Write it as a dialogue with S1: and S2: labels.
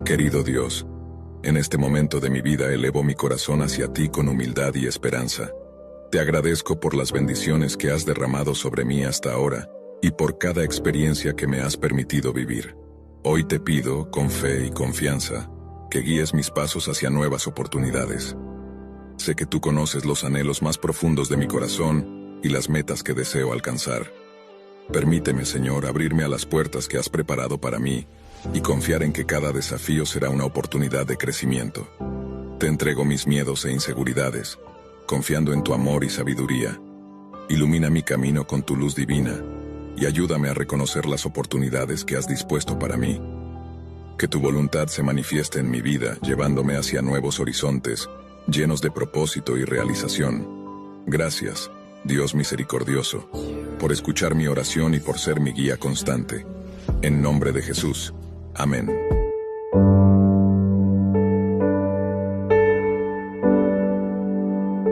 S1: Querido Dios, en este momento de mi vida elevo mi corazón hacia ti con humildad y esperanza. Te agradezco por las bendiciones que has derramado sobre mí hasta ahora y por cada experiencia que me has permitido vivir. Hoy te pido, con fe y confianza, que guíes mis pasos hacia nuevas oportunidades. Sé que tú conoces los anhelos más profundos de mi corazón y las metas que deseo alcanzar. Permíteme, Señor, abrirme a las puertas que has preparado para mí y confiar en que cada desafío será una oportunidad de crecimiento. Te entrego mis miedos e inseguridades, confiando en tu amor y sabiduría. Ilumina mi camino con tu luz divina y ayúdame a reconocer las oportunidades que has dispuesto para mí. Que tu voluntad se manifieste en mi vida, llevándome hacia nuevos horizontes, llenos de propósito y realización. Gracias, Dios misericordioso, por escuchar mi oración y por ser mi guía constante. En nombre de Jesús. Amén.